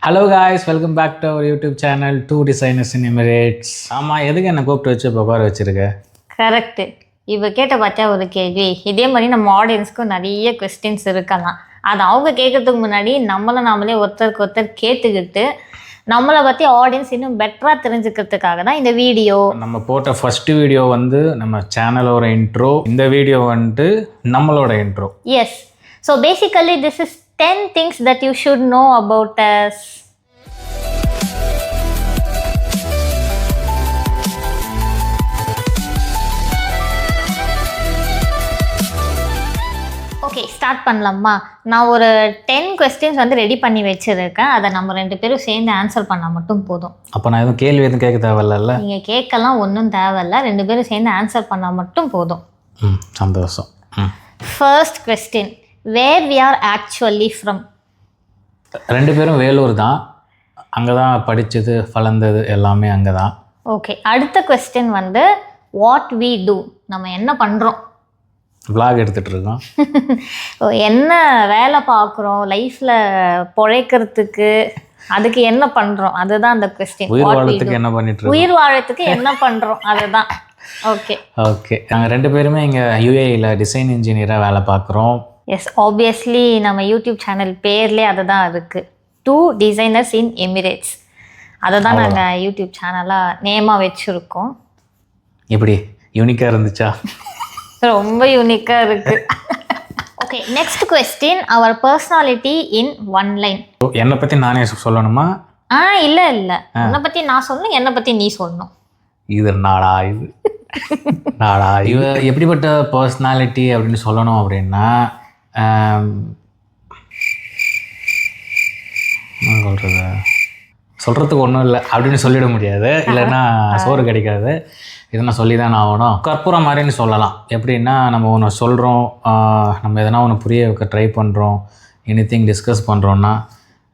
Hello guys, welcome back to our YouTube channel two designers in Emirates. ஆமாம், எதுக்கு என்னை கூப்பிட்டு வச்சு இப்போ உட்கார வச்சுருக்க? கரெக்டு. இப்போ கேட்ட பார்த்தா ஒரு கேள்வி, இதே மாதிரி நம்ம ஆடியன்ஸ்க்கும் நிறைய கொஸ்டின்ஸ் இருக்கலாம். அது அவங்க கேட்கறதுக்கு முன்னாடி நாமளே ஒருத்தருக்கு ஒருத்தர் கேட்டுக்கிட்டு நம்மளை பற்றி ஆடியன்ஸ் இன்னும் பெட்டராக தெரிஞ்சுக்கிறதுக்காக தான் இந்த வீடியோ. நம்ம போட்ட ஃபஸ்ட்டு வீடியோ வந்து நம்ம சேனலோட இன்ட்ரோ, இந்த வீடியோ வந்துட்டு நம்மளோட intro. Yes. So basically this is 10 things that you should know about us. Okay, start பண்ணலாமா? நான் ஒரு 10 questions வந்து ரெடி பண்ணி வச்சுருக்கேன். அதை நம்ம 2 பேரும் சேர்ந்து ஆன்சர் பண்ணால் மட்டும் போதும். அப்போ நான் எதுவும் கேள்வி எதுவும் கேட்க தேவையில்ல? நீங்கள் கேட்கலாம் ஒன்றும் தேவையில்ல, 2 பேரும் சேர்ந்து ஆன்சர் பண்ணால் மட்டும் போதும். சந்தோஷம். First question, where we are actually from? 2 பேரும் வேலூர் தான். அங்கே தான் படித்தது, வளர்ந்தது எல்லாமே அங்கே தான். ஓகே, அடுத்த கொஸ்டின் வந்து வாட் வி டூ, நம்ம என்ன பண்ணுறோம்? விளாக் எடுத்துகிட்ருக்கோம். என்ன வேலை பார்க்குறோம் லைஃப்பில் பொழைக்கிறதுக்கு, அதுக்கு என்ன பண்ணுறோம், அதுதான் அந்த கொஸ்டின். உயிர் வாழத்துக்கு என்ன பண்ணிட்டு உயிர் வாழத்துக்கு என்ன பண்ணுறோம், அதுதான். ஓகே ஓகே, நாங்கள் 2 பேருமே இங்கே யூஏஇயில் டிசைன் இன்ஜினியராக வேலை பார்க்குறோம். எஸ், ஆப்வியஸ்லி நம்ம யூடியூப் சேனல் பேர்லேயே அதுதான் இருக்குது, டூ டிசைனர்ஸ் இன் எமிரேட்ஸ். அதை தான் நாங்கள் யூடியூப் சேனலாக நேமாக வச்சுருக்கோம். எப்படி யூனிக்காக இருந்துச்சா? ரொம்ப யூனிக்காக இருக்குது. Okay, next question, our personality in 1 line. என்னை பற்றி நானே சொல்லணுமா? இல்லை என்னை பற்றி நான் சொல்லணும், என்னை பற்றி நீ சொல்லணும். இது நாடா இவ எப்படிப்பட்ட பர்சனாலிட்டி அப்படின்னு சொல்லணும் அப்படின்னா, சொல்கிறதுக்கு ஒன்றும் இல்லை அப்படின்னு சொல்லிட முடியாது, இல்லைன்னா சோறு கிடைக்காது. இதை நான் சொல்லி தான் ஆகணும். கற்பூரம் மாதிரின்னு சொல்லலாம். எப்படின்னா, நம்ம ஒன்று சொல்கிறோம், நம்ம எதனா ஒன்று புரிய வைக்க ட்ரை பண்ணுறோம், எனிதிங் டிஸ்கஸ் பண்ணுறோன்னா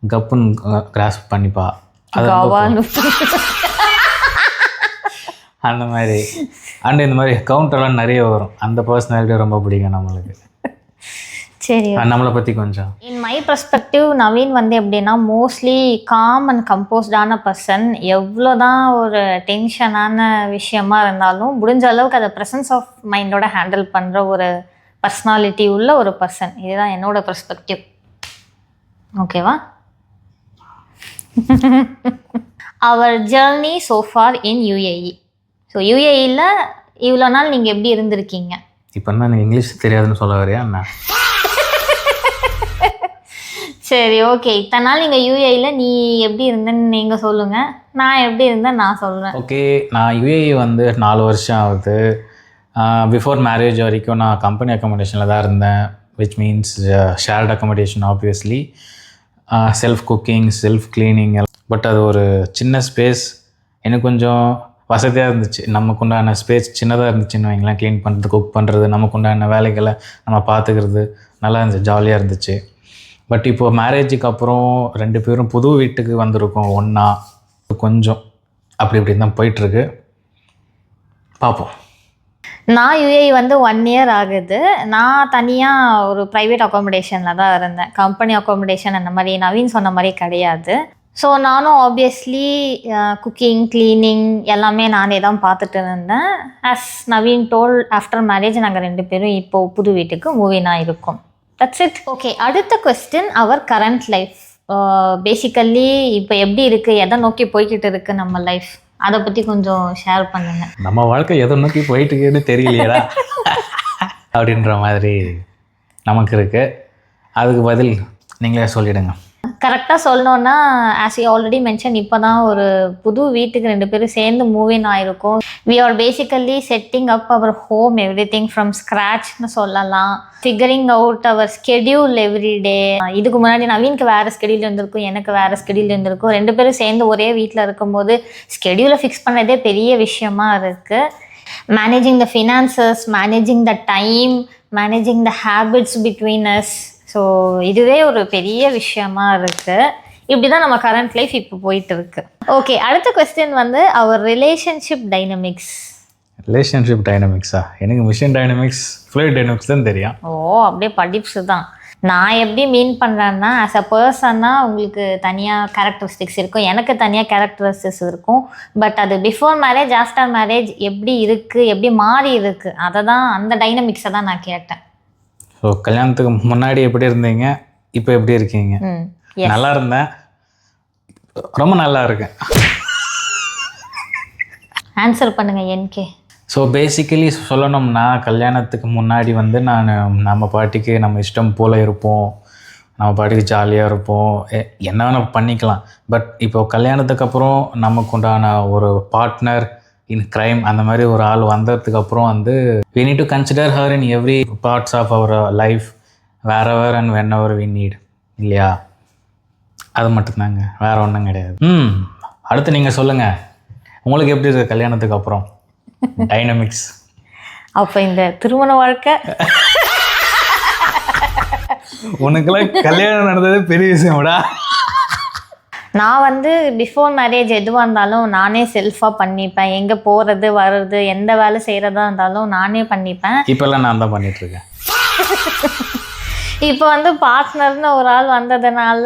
கப்புன்னு கிராஸ்ப் பண்ணிப்பா. அது அந்த மாதிரி. அண்ட் இந்த மாதிரி கவுண்டர்லாம் நிறைய வரும். அந்த பர்சனாலிட்டி ரொம்ப பிடிக்கும் நம்மளுக்கு. சரி, நம்மளை பற்றி கொஞ்சம். இன் மை பர்ஸ்பெக்டிவ், நவீன் வந்து எப்படின்னா மோஸ்ட்லி காம் அண்ட் கம்போஸ்டான பர்சன். எவ்வளோ தான் ஒரு டென்ஷனான விஷயமா இருந்தாலும் முடிஞ்ச அளவுக்கு அதை ப்ரெசன்ஸ் ஆஃப் மைண்டோட ஹேண்டில் பண்ணுற ஒரு பர்சனாலிட்டி உள்ள ஒரு பர்சன். இதுதான் என்னோட பர்ஸ்பெக்டிவ். ஓகேவா? Our journey so far in UAE. So யூஏஇயில் இவ்வளோ நாள் நீங்கள் எப்படி இருந்திருக்கீங்க? இப்போ என்ன, எனக்கு இங்கிலீஷ் தெரியாதுன்னு சொல்ல வரையா என்ன? சரி, ஓகே. இத்தனை நாள் நீங்கள் யூஏஇயில் நீ எப்படி இருந்தேன்னு நீங்கள் சொல்லுங்கள், நான் எப்படி இருந்தேன் நான் சொல்கிறேன். ஓகே, நான் யூஏஇ வந்து 4 வருஷம் ஆகுது. பிஃபோர் மேரேஜ் வரைக்கும் நான் கம்பெனி அக்காமடேஷனில் தான் இருந்தேன், which means shared accommodation. Obviously self cooking, self cleaning. But அது ஒரு சின்ன ஸ்பேஸ், எனக்கு கொஞ்சம் வசதியாக இருந்துச்சு. நமக்கு உண்டான ஸ்பேஸ் சின்னதாக இருந்துச்சுன்னு வைங்களேன். க்ளீன் பண்ணுறது, குக் பண்ணுறது, நமக்கு உண்டான வேலைகளை நம்ம பார்த்துக்கிறது நல்லா இருந்துச்சு, ஜாலியாக இருந்துச்சு. பட் இப்போது மேரேஜுக்கு அப்புறம் 2 பேரும் புது வீட்டுக்கு வந்திருக்கோம் ஒன்றா. கொஞ்சம் அப்படி தான் போயிட்டுருக்கு, பார்ப்போம். நான் யூஏஇ வந்து 1 year ஆகுது. நான் தனியாக ஒரு ப்ரைவேட் அக்காமடேஷனில் தான் இருந்தேன், கம்பெனி அக்காமடேஷன் அந்த மாதிரி நவீன் சொன்ன மாதிரி கிடையாது. ஸோ நானும் ஆப்வியஸ்லி குக்கிங், க்ளீனிங் எல்லாமே நானே தான் பார்த்துட்டு இருந்தேன். As Naveen told, after marriage நாங்கள் 2 பேரும் இப்போது புது வீட்டுக்கு மூவினாக இருக்கோம். That's it. ஓகே, அடுத்த question, our current life. Basically இப்போ எப்படி இருக்குது, எதை நோக்கி போய்கிட்டு இருக்குது நம்ம லைஃப், அதை பற்றி கொஞ்சம் ஷேர் பண்ணுங்க. நம்ம வாழ்க்கை எதை நோக்கி போயிட்டுக்குன்னு தெரியலையடா அப்படின்ற மாதிரி நமக்கு இருக்குது. அதுக்கு பதில் நீங்களே சொல்லிவிடுங்க. கரெக்டாக சொல்லணுன்னா, ஆஸ் யூ ஆல்ரெடி மென்ஷன், இப்போ தான் ஒரு புது வீட்டுக்கு 2 பேரும் சேர்ந்து மூவின் ஆகிருக்கோம். We are basically setting up our home, everything from ஸ்க்ராட்ச்னு சொல்லலாம். Figuring out our schedule every day. இதுக்கு முன்னாடி நவீனுக்கு வேறு ஸ்கெடியூல் இருந்திருக்கும், எனக்கு வேறு ஸ்கெடியூல் இருந்திருக்கும். 2 பேரும் சேர்ந்து ஒரே வீட்டில் இருக்கும்போது ஸ்கெடியூலை ஃபிக்ஸ் பண்ணதே பெரிய விஷயமா இருக்குது. Managing the finances, managing the time, managing the habits between as. So இதுவே ஒரு பெரிய விஷயமா இருக்குது. இப்படி தான் நம்ம கரண்ட் லைஃப் இப்போ போயிட்டு இருக்கு. ஓகே, அடுத்த கொஸ்டின் வந்து அவர் ரிலேஷன்ஷிப் டைனமிக்ஸ். ரிலேஷன்ஷிப் டைனமிக்ஸா? எனக்கு மிஷின் டைனமிக்ஸ், ஃப்ளூயிட் டைனமிக்ஸ் தான் தெரியும். ஓ, அப்படியே படிப்ஸ் தான். நான் எப்படி மீன் பண்ணுறேன்னா ஆஸ் அ பர்சன்னாக உங்களுக்கு தனியாக கேரக்டரிஸ்டிக்ஸ் இருக்கும், எனக்கு தனியாக கேரக்டரிஸ்டிக்ஸ் இருக்கும். பட் அது பிஃபோர் மேரேஜ் ஆஃப்டர் மேரேஜ் எப்படி இருக்குது, எப்படி மாறி இருக்குது, அதை தான் அந்த டைனமிக்ஸை தான் நான் கேட்டேன். ஸோ கல்யாணத்துக்கு முன்னாடி எப்படி இருந்தீங்க, இப்போ எப்படி இருக்கீங்க? நல்லா இருந்தேன், ரொம்ப நல்லா இருக்கேன். ஆன்சர் பண்ணுங்கள் என்கே. ஸோ பேசிக்கலி சொல்லணும்னா கல்யாணத்துக்கு முன்னாடி வந்து நான் நம்ம பாட்டிக்கு நம்ம இஷ்டம் போல் இருப்போம், நம்ம பாட்டுக்கு ஜாலியாக இருப்போம், என்ன வேணால் பண்ணிக்கலாம். பட் இப்போ கல்யாணத்துக்கு அப்புறம் நமக்கு உண்டான ஒரு பார்ட்னர் இன் க்ரைம் அந்த மாதிரி ஒரு ஆள் வந்ததுக்கப்புறம் வந்து we need to consider her in every parts of our life wherever and whenever we need, இல்லையா? அது மட்டும்தாங்க, வேறு ஒன்றும் கிடையாது. அடுத்து நீங்கள் சொல்லுங்கள், உங்களுக்கு எப்படி இருக்குது கல்யாணத்துக்கு அப்புறம் டைனமிக்ஸ்? அப்போ இந்த திருமண வாழ்க்கை உனக்கெல்லாம் கல்யாணம் நடந்தது பெரிய விஷயம்டா. நான் வந்து பிஃபோர் மேரேஜ் எதுவாக இருந்தாலும் நானே செல்ஃபாக பண்ணிப்பேன். எங்கே போகிறது வர்றது எந்த வேலை செய்கிறதா இருந்தாலும் நானே பண்ணிப்பேன். இப்போல்லாம் நான் தான் பண்ணிகிட்ருக்கேன். இப்போ வந்து பார்ட்னர்னு ஒரு ஆள் வந்ததுனால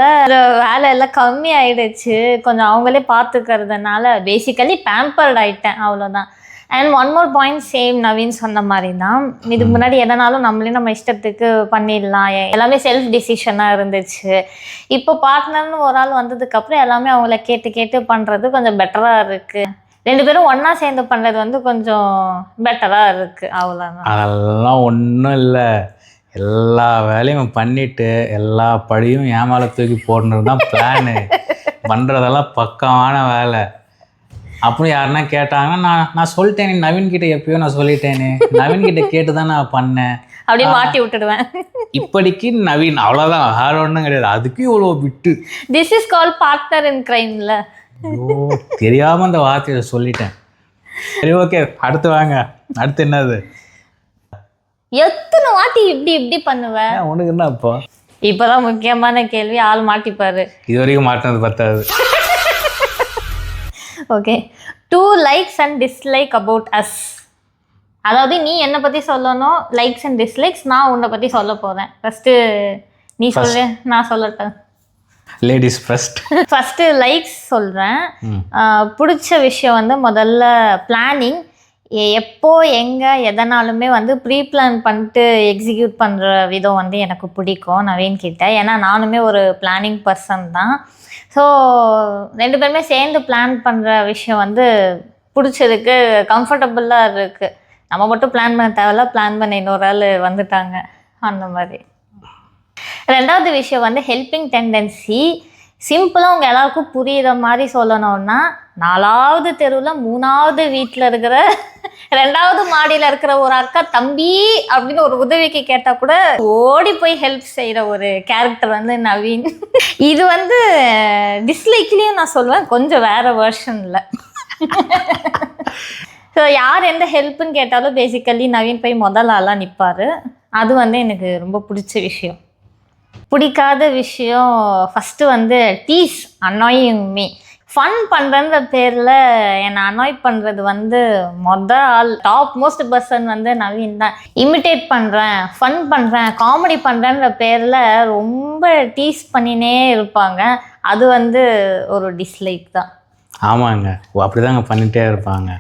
வேலை எல்லாம் கம்மி ஆயிடுச்சு. கொஞ்சம் அவங்களே பார்த்துக்கிறதுனால பேசிக்கலி பேம்பர்ட் ஆகிட்டேன், அவ்வளோதான். And one more point, same Naveen சொன்ன மாதிரி தான். இதுக்கு முன்னாடி எதனாலும் நம்மளே நம்ம இஷ்டத்துக்கு பண்ணிடலாம், எல்லாமே செல்ஃப் டிசிஷனாக இருந்துச்சு. இப்போ பார்ட்னர்னு ஒரு ஆள் வந்ததுக்கப்புறம் எல்லாமே அவங்கள கேட்டு கேட்டு பண்ணுறது கொஞ்சம் பெட்டராக இருக்குது. 2 பேரும் ஒன்றா சேர்ந்து பண்ணுறது வந்து கொஞ்சம் பெட்டராக இருக்குது, அவ்வளோதான். அதெல்லாம் ஒன்றும் இல்லை, எல்லா வேலையும் பண்ணிவிட்டு எல்லா படியும் ஏமால தூக்கி போடுறது தான் பிளானு. பண்ணுறதெல்லாம் பக்கமான வேலை. அப்புறம் யாருன்னா கேட்டாங்கன்னா நான் சொல்லிட்டேனே, நவீன்கிட்ட எப்பயோ நான் சொல்லிட்டேனே, நவீன்கிட்ட கேட்டு தான் நான் பண்ணேன் அப்படியே மாட்டி விட்டுடுவேன். இப்படிக்கு நவீன் அவ்வளோதான், வேற ஒன்றும் கிடையாது. அதுக்கு இவ்வளோ விட்டு this is call partner in கிரைம்ல. ஓ, தெரியாமல் அந்த வார்த்தையை சொல்லிட்டேன். சரி, ஓகே, அடுத்து வாங்க. அடுத்து என்னது? எத்தனை வாட்டி இப்படி இப்படி பண்ணுவேன் உனக்கு என்ன? இப்போதான் முக்கியமான கேள்வி, ஆள் மாட்டிப்பாரு. இது வரைக்கும் மாட்டினது பத்தாது. Okay, 2 likes and dislike about us. அதாவது நீ என்னை பற்றி சொல்லணும், லைக்ஸ் அண்ட் டிஸ்லைக்ஸ். நான் உன்னை பற்றி சொல்ல போகிறேன். ஃபஸ்ட்டு நீ சொல்லு, நான் சொல்லட்டேன். Ladies first. ஃபஸ்ட்டு லைக்ஸ் சொல்கிறேன். பிடிச்ச விஷயம் வந்து முதல்ல பிளானிங். எப்போ எங்கே எதனாலுமே வந்து ப்ரீ பிளான் பண்ணிட்டு எக்ஸிக்யூட் பண்ணுற விதம் வந்து எனக்கு பிடிக்கும் நவீன்கிட்ட. ஏன்னா நானுமே ஒரு பிளானிங் பர்சன் தான். ஸோ 2 பேருமே சேர்ந்து பிளான் பண்ணுற விஷயம் வந்து பிடிச்சதுக்கு கம்ஃபர்டபுளாக இருக்குது. நம்ம மட்டும் பிளான் பண்ண தேவையில்ல, பிளான் பண்ண இன்னொரு ஆள் வந்துட்டாங்க, அந்த மாதிரி. 2வது விஷயம் வந்து ஹெல்பிங் டெண்டன்சி. சிம்பிளாக உங்கள் எல்லாருக்கும் புரிகிற மாதிரி சொல்லணும்னா, 4வது தெருவில் 3வது வீட்டில் இருக்கிற 2வது மாடியில் இருக்கிற ஒரு அக்கா தம்பி அப்படின்னு ஒரு உதவிக்கு கேட்டால் கூட ஓடி போய் ஹெல்ப் செய்கிற ஒரு கேரக்டர் வந்து நவீன். இது வந்து டிஸ்லைக்லேயும் நான் சொல்லுவேன், கொஞ்சம் வேறு வெர்ஷனில். ஸோ யார் எந்த ஹெல்ப்புன்னு கேட்டாலும் பேசிக்கலி நவீன் போய் முதல் ஆளாக நிற்பார். அது வந்து எனக்கு ரொம்ப பிடிச்ச விஷயம். பிடிக்காத விஷயம் ஃபஸ்ட்டு வந்து டீஸ், அன்னாயிங் மீ. ஃபன் பண்ணுறன்ற பேரில் என்னை அனாய் பண்ணுறது வந்து ஆள் டாப் மோஸ்ட் பர்சன் வந்து நவீன் தான். இமிட்டேட் பண்ணுறேன், ஃபன் பண்ணுறேன், காமெடி பண்ணுறேன்ற பேரில் ரொம்ப டீஸ் பண்ணினே இருப்பாங்க. அது வந்து ஒரு டிஸ்லைக் தான். ஆமாங்க, அப்படிதாங்க பண்ணிகிட்டே இருப்பாங்க.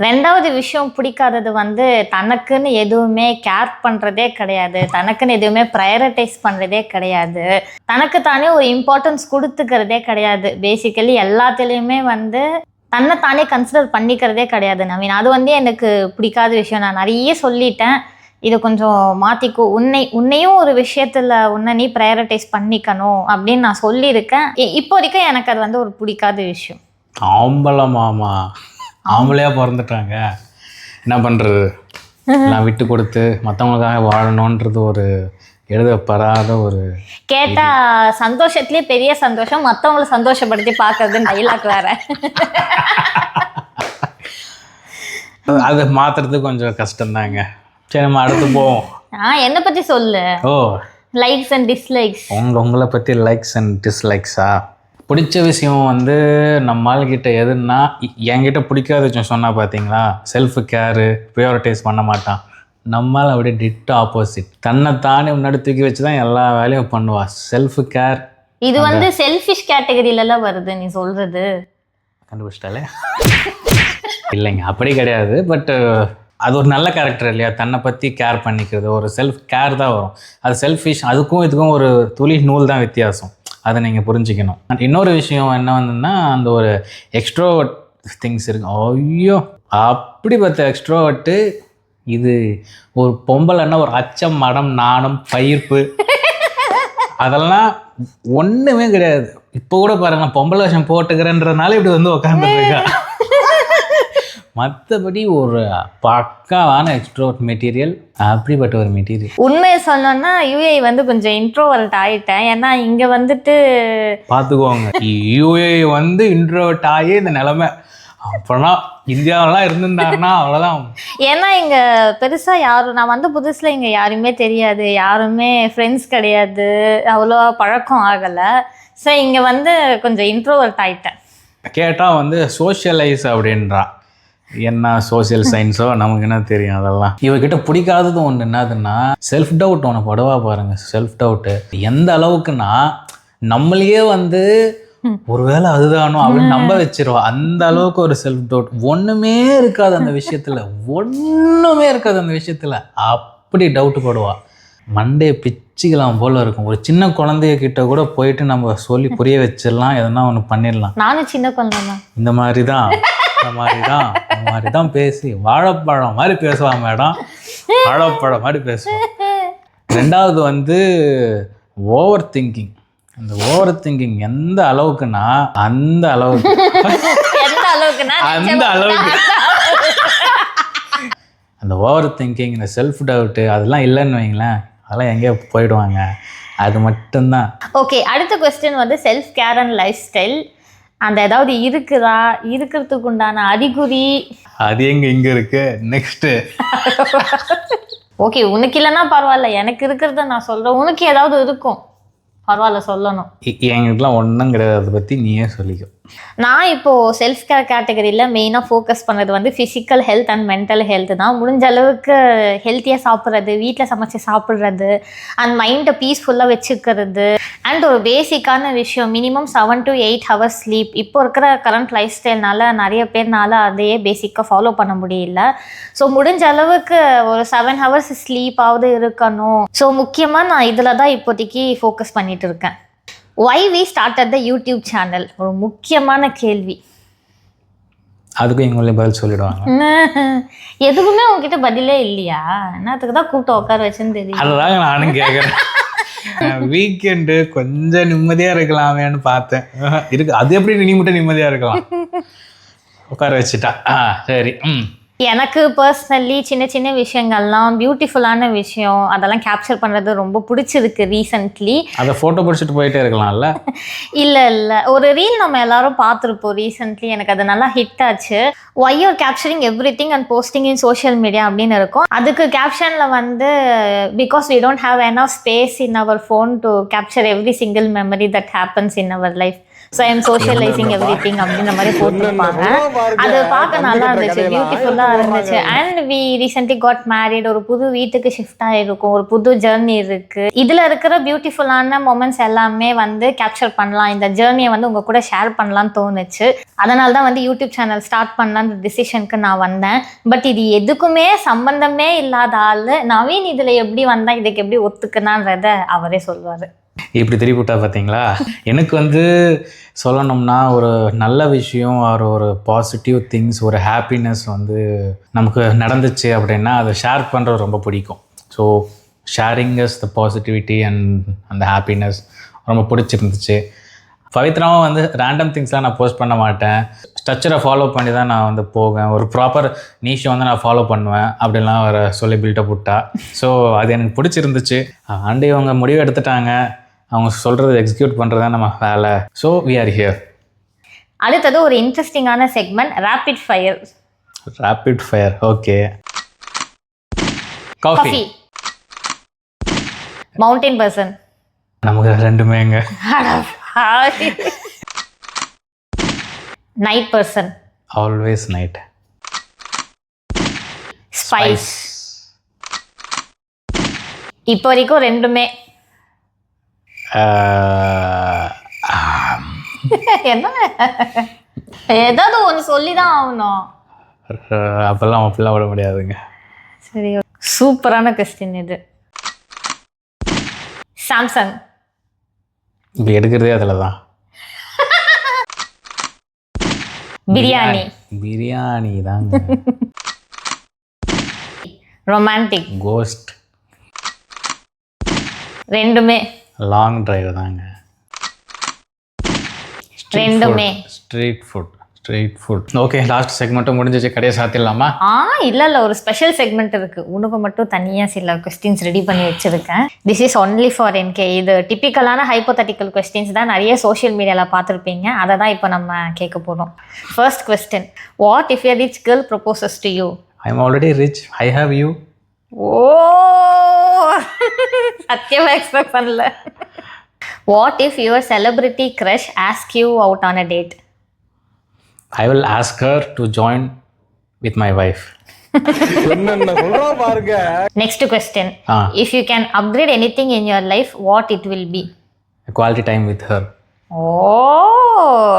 2வது விஷயம் பிடிக்காதது வந்து தனக்குன்னு எதுவுமே கேர் பண்ணுறதே கிடையாது, தனக்குன்னு எதுவுமே ப்ரையாரிட்டைஸ் பண்ணுறதே கிடையாது, தனக்கு தானே ஒரு இம்பார்ட்டன்ஸ் கொடுத்துக்கிறதே கிடையாது. பேசிக்கலி எல்லாத்துலேயுமே வந்து தன்னைத்தானே கன்சிடர் பண்ணிக்கிறதே கிடையாது நவீன். அது வந்து எனக்கு பிடிக்காத விஷயம். நான் நிறைய சொல்லிட்டேன், இதை கொஞ்சம் மாற்றிக்கோ, உன்னையும் ஒரு விஷயத்தில் உன்னை நீ ப்ரையாரிட்டைஸ் பண்ணிக்கணும் அப்படின்னு நான் சொல்லியிருக்கேன். இப்போ வரைக்கும் எனக்கு அது வந்து ஒரு பிடிக்காத விஷயம். ஆம்பளை மாமா ஆம்பளையாக பிறந்துட்டாங்க, என்ன பண்ணுறது? நான் விட்டு கொடுத்து மற்றவங்களுக்காக வாழணுன்றது ஒரு எழுதப்படாத ஒரு கேட்டால் சந்தோஷத்துலேயே பெரிய சந்தோஷம், மற்றவங்களை சந்தோஷப்படுத்தி பார்க்கறதுன்னு டைலாக் வேற. அது மாற்றுறது கொஞ்சம் கஷ்டம்தாங்க. சரி, நம்ம அடுத்து போவோம். என்னை பற்றி சொல்லு. ஓ, லைக்ஸ் அண்ட் டிஸ்லைக்ஸ். உங்களை பற்றி லைக்ஸ் அண்ட் டிஸ்லைக்ஸா? பிடிச்ச விஷயம் வந்து நம்ம ஆள்கிட்ட எதுன்னா, என்கிட்ட பிடிக்காத விஷயம் சொன்னால் பார்த்தீங்களா, செல்ஃப் கேரு ப்ரியாரிட்டைஸ் பண்ண மாட்டான். நம்மளால் அப்படியே டிட் ஆப்போசிட். தன்னைத்தானே முன்னாடி தூக்கி வச்சு தான் எல்லா வேலையும் பண்ணுவா. Self care. இது வந்து செல்ஃபிஷ் கேட்டகரியிலலாம் வருது நீ சொல்றது. கண்டுபிடிச்சிட்டாலே இல்லைங்க, அப்படி கிடையாது. பட் அது ஒரு நல்ல கேரக்டர் இல்லையா, தன்னை பற்றி கேர் பண்ணிக்கிறது, ஒரு செல்ஃப் கேர் தான் வரும். அது செல்ஃபிஷ், அதுக்கும் இதுக்கும் ஒரு துளி நூல் தான் வித்தியாசம், அதை நீங்கள் புரிஞ்சுக்கணும். இன்னொரு விஷயம் என்ன வந்துன்னா, அந்த ஒரு எக்ஸ்ட்ரோவர்ட் திங்ஸ் இருக்கு. ஐயோ அப்படி பார்த்த எக்ஸ்ட்ரோவர்ட்டு இது ஒரு பொம்பளைன்னா ஒரு அச்சம், மடம், நாணம், பயிர்ப்பு அதெல்லாம் ஒன்றுமே கிடையாது. இப்போ கூட பாருங்க, பொம்பளை விஷயம் போட்டுக்கிறேன்றதுனால இப்படி வந்து உட்காந்துருக்கா. மற்றபடி ஒரு பக்காவான எக்ஸ்ட்ரோவர்ட் மெட்டீரியல், அப்படிப்பட்ட ஒரு மெட்டீரியல். உண்மையை சொல்லணும்னா யூஏ வந்து கொஞ்சம் இன்ட்ரோவர்ட் ஆகிட்டேன். ஏன்னா இங்கே வந்துட்டு பார்த்துக்குவாங்க, யூஏ வந்து இன்ட்ரோவர்ட் ஆகி இந்த நிலமை அப்போனா இந்தியாவெல்லாம் இருந்திருந்தாருன்னா அவ்வளோதான். ஏன்னா இங்கே பெருசாக யாரும், நான் வந்து புதுசில் இங்கே யாருமே தெரியாது, யாருமே ஃப்ரெண்ட்ஸ் கிடையாது, அவ்வளோ பழக்கம் ஆகலை. ஸோ இங்கே வந்து கொஞ்சம் இன்ட்ரோவர்ட் ஆகிட்டேன். கேட்டால் வந்து சோஷியலைஸ் அப்படின்றா. என்ன சோசியல் சயின்ஸோ நமக்கு என்ன தெரியும் அதெல்லாம். இவகிட்ட பிடிக்காதது ஒன்று என்னதுன்னா, செல்ஃப் டவுட் ஒன்று படுவா பாருங்க. செல்ஃப் டவுட்டு எந்த அளவுக்குன்னா, நம்மளையே வந்து ஒருவேளை அதுதானோ அப்படின்னு நம்ப வச்சிருவா. அந்த அளவுக்கு ஒரு செல்ஃப் டவுட். ஒன்றுமே இருக்காது அந்த விஷயத்தில், ஒன்றுமே இருக்காது அந்த விஷயத்தில். அப்படி டவுட்டு படுவா. மண்டே பிச்சுக்கலாம் போல இருக்கும். ஒரு சின்ன குழந்தைய கிட்ட கூட போயிட்டு நம்ம சொல்லி புரிய வச்சிடலாம், எதனா ஒன்று பண்ணிடலாம். நானும் சின்ன குழந்தை தான். இந்த மாதிரி தான் பேசி வாழைப்பழம் மாதிரி பேசுவான் மேடம். வாழைப்பழம் மாதிரி பேசுவான். ரெண்டாவது வந்து ஓவர் திங்கிங். அந்த ஓவர் திங்கிங் எந்த அளவுக்குன்னா, அந்த அளவுக்கு அந்த ஓவர் திங்கிங், இந்த செல்ஃப் டவுட்டு அதெல்லாம் இல்லைன்னு வைங்களேன், அதெல்லாம் எங்கேயோ போயிடுவாங்க. அது மட்டும்தான். ஓகே, அடுத்த கொஸ்டின் வந்து self care and life style. அந்த ஏதாவது இருக்குதா, இருக்கிறதுக்கு உண்டான அறிகுறி? அது இங்கே இருக்கு. நெக்ஸ்ட்டு ஓகே, உனக்கு இல்லைன்னா பரவாயில்ல, எனக்கு இருக்கிறத நான் சொல்கிறேன். உனக்கு ஏதாவது இருக்கும், பரவாயில்ல சொல்லணும். என்கிட்டலாம் ஒன்றும் கிடையாது, அதை பற்றி நீயே சொல்லிக்கோ. நான் இப்போது செல்ஃப் கேர் கேட்டகரியில் மெயினாக ஃபோக்கஸ் பண்ணுறது வந்து physical health and mental health தான். முடிஞ்ச அளவுக்கு ஹெல்த்தியாக சாப்பிட்றது, வீட்டில் சமைச்சு சாப்பிட்றது, அண்ட் மைண்டை பீஸ்ஃபுல்லாக வச்சுக்கிறது, அண்ட் ஒரு பேசிக்கான விஷயம் மினிமம் 7 to 8 hours ஸ்லீப். இப்போ இருக்கிற கரண்ட் லைஃப் ஸ்டைல்னால நிறைய பேர்னால அதையே பேசிக்காக ஃபாலோ பண்ண முடியல. ஸோ முடிஞ்ச அளவுக்கு ஒரு 7 hours ஸ்லீப்பாவது இருக்கணும். ஸோ முக்கியமாக நான் இதில் தான் இப்போதைக்கு ஃபோக்கஸ் பண்ணிகிட்டு இருக்கேன். Why we started the YouTube channel? ஒரு முக்கியமான கேள்வி. அதுக்கும் எங்களுடைய பதில் சொல்லிடுவாங்க. எதுக்குமே உங்ககிட்ட பதிலே இல்லையா? என்னத்துக்கு தான் கூப்பிட்டு உட்கார வச்சுன்னு தெரியும். அதுதாங்க நானும் கேட்குறேன். வீக்கெண்டு கொஞ்சம் நிம்மதியாக இருக்கலாமேன்னு பார்த்தேன். இருக்கு, அது எப்படி நீ மட்டும் நிம்மதியாக இருக்கலாம்? உட்கார வச்சுட்டா சரி. எனக்கு பர்சனலி சின்ன சின்ன விஷயங்கள்லாம் பியூட்டிஃபுல்லான விஷயம், அதெல்லாம் கேப்சர் பண்ணுறது ரொம்ப பிடிச்சிருக்கு ரீசெண்ட்லி. அதை ஃபோட்டோ பிடிச்சிட்டு போயிட்டே இருக்கலாம்ல? இல்லை ஒரு ரீல் நம்ம எல்லாரும் பார்த்துருப்போம் ரீசெண்ட்லி, எனக்கு அது நல்லா ஹிட் ஆச்சு. why you're capturing everything and posting in social media அப்படின்னு இருக்கும். அதுக்கு கேப்ஷனில் வந்து because we don't have enough space in our phone to capture every single memory that happens in our life. So I am socialising everything அப்படின்ற மாதிரி போட்டிருப்பாங்க. அது பார்க்க நல்லா இருந்துச்சு, பியூட்டிஃபுல்லாக இருந்துச்சு. And we recently got married, ஒரு புது வீட்டுக்கு ஷிஃப்ட் ஆகிருக்கும், ஒரு புது ஜேர்னி இருக்குது. இதில் இருக்கிற பியூட்டிஃபுல்லான மொமெண்ட்ஸ் எல்லாமே வந்து கேப்சர் பண்ணலாம், இந்த ஜேர்னியை வந்து உங்கள் கூட ஷேர் பண்ணலான்னு தோணுச்சு. அதனால தான் வந்து யூடியூப் சேனல் ஸ்டார்ட் பண்ணலான்ற டிசிஷனுக்கு நான் வந்தேன். பட் இது எதுக்குமே சம்பந்தமே இல்லாத ஆள் நவீன் இதில் எப்படி வந்தால் இதுக்கு எப்படி ஒத்துக்குனான்றத அவரே சொல்லுவார். இப்படி திருப்பிவிட்டா பார்த்தீங்களா? எனக்கு வந்து சொல்லணும்னா, ஒரு நல்ல விஷயம், ஒரு பாசிட்டிவ் திங்ஸ், ஒரு ஹாப்பினஸ் வந்து நமக்கு நடந்துச்சு அப்படின்னா அதை ஷேர் பண்ணுறது ரொம்ப பிடிக்கும். So sharing is the positivity and அந்த ஹாப்பினஸ் ரொம்ப பிடிச்சிருந்துச்சு. பவித்ராவும் வந்து ரேண்டம் திங்ஸ்லாம் நான் போஸ்ட் பண்ண மாட்டேன், ஸ்ட்ரக்சரை ஃபாலோ பண்ணி தான் நான் வந்து போவேன். ஒரு ப்ராப்பர் நீஷை வந்து நான் ஃபாலோ பண்ணுவேன் அப்படிலாம் வர சொல்லி பில்டப் விட்டா. ஸோ அது எனக்கு பிடிச்சிருந்துச்சு. ஆண்டு இவங்க முடிவு எடுத்துட்டாங்க, அவங்க சொல்கிறது எக்ஸிக்யூட் பண்ணுறது தான் நம்ம வேலை. So we are here. அடுத்தது ஒரு இன்ட்ரெஸ்டிங்கான segment, rapid fire. Rapid fire, okay. Coffee, mountain person. நமக்கு ரெண்டுமேங்க. Night person. Always night. Spice. இப்போ வரைக்கும் ரெண்டுமே. என்ன ஏதாவது ஒன்று சொல்லி தான் ஆகணும். அப்படிலாம் விட முடியாதுங்க. சரி, சூப்பரான கொஸ்டின் இது. சாம்சங். இப்போ எடுக்கிறதே அதில் தான். பிரியாணி தாங்க. ரொமான்டிக். கோஸ்ட். ரெண்டுமே. லாங் டிரைவ் தாங்க. ரெண்டுமே. Street food. ஓகே, லாஸ்ட் செக்மெண்ட்டும் முடிஞ்சிச்சு. கடையை சாத்திடலாமா? இல்லை ஒரு ஸ்பெஷல் செக்மெண்ட் இருக்குது. உனக்கு மட்டும் தனியாக சில கொஸ்டின்ஸ் ரெடி பண்ணி வச்சுருக்கேன். This is only for NK. இது டிப்பிக்கலான ஹைப்போதட்டிக்கல் கொஸ்டின்ஸ் தான், நிறைய சோஷியல் மீடியாவில் பார்த்துருப்பீங்க. அதை தான் இப்போ நம்ம கேட்க போகிறோம். First question, what if a rich girl proposes to you? I am already rich, I have you. ஓ, சத்தியமாக எக்ஸ்பெக்ட் பண்ணல. What if your celebrity crush ask you out on a date? I will ask her to join with my wife. Next question. If you can upgrade anything in your life, what it will be? A quality time with her. Oh.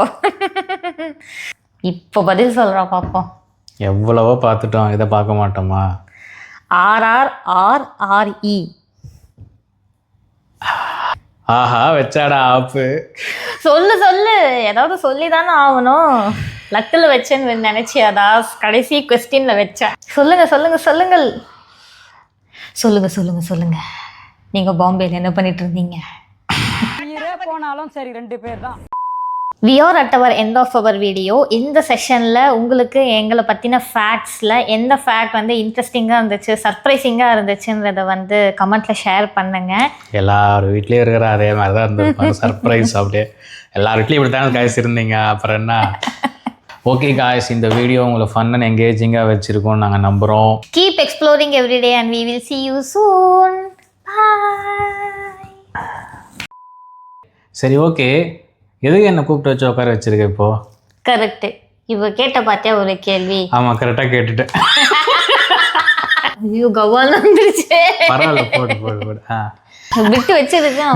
இப்போ பதில் சொல்கிறோம் பாப்போம். எவ்வளவோ பார்த்துட்டோம், இதை பார்க்க மாட்டோமா? RRRRE. ஆஹா, வச்சாடா ஆப்பு. சொல்லு ஏதாவது சொல்லி தானே ஆகணும். லக்கில் வச்சேன்னு நினைச்சியாதா? கடைசி கொஸ்டின்ல வச்சேன். சொல்லுங்க. நீங்க பாம்பேல என்ன பண்ணிட்டு இருந்தீங்க? போனாலும் சரி, 2 பேர் தான். We are at our end of our video. இந்த செஷனில் உங்களுக்கு எங்களை பற்றின ஃபேக்ட்ஸில் எந்த ஃபேக்ட் வந்து இன்ட்ரெஸ்டிங்காக இருந்துச்சு, சர்ப்ரைசிங்காக இருந்துச்சுன்றதை வந்து கமெண்ட்டில் ஷேர் பண்ணுங்கள். எல்லார் வீட்லேயும் இருக்கிற அதே மாதிரி தான் இருந்திருப்பாங்க. சர்ப்ரைஸ் அப்படியே எல்லார் வீட்லேயும் இப்படி தானே காய்ஸ் இருந்தீங்க. அப்புறம் என்ன? ஓகே காய்ஸ், இந்த வீடியோ உங்களை ஃபன் அண்ட் என்கேஜிங்காக வச்சுருக்கோம் நாங்கள் நம்புகிறோம். Keep exploring every day and we will see you soon. Bye. சரி, ஓகே. எதுக்கு என்ன கூப்பிட்டு வச்சு உட்கார வச்சிருக்க இப்போ? கரெக்டு. இப்போ கேட்ட பார்த்தியா ஒரு கேள்வி? ஆமாம், கரெக்டாக கேட்டுட்டேன். ஐயோ, கவால் வந்துருச்சு. பரவாயில்ல, போடு. விட்டு வச்சிருக்கேன்.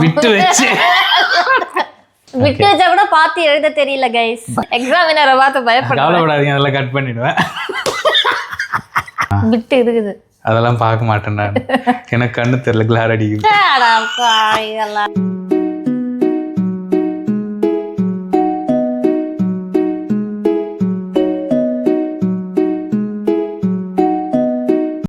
விட்டு வச்சா கூட பார்த்து எழுத தெரியல கைஸ். எக்ஸாமினரை பார்த்து பயப்பட. கவலைப்படாதீங்க, அதெல்லாம் கட் பண்ணிடுவேன். விட்டு இருக்குது, அதெல்லாம் பார்க்க மாட்டேன் நான். எனக்கு கண்ணு தெரியல, கிளார் அடிக்குது.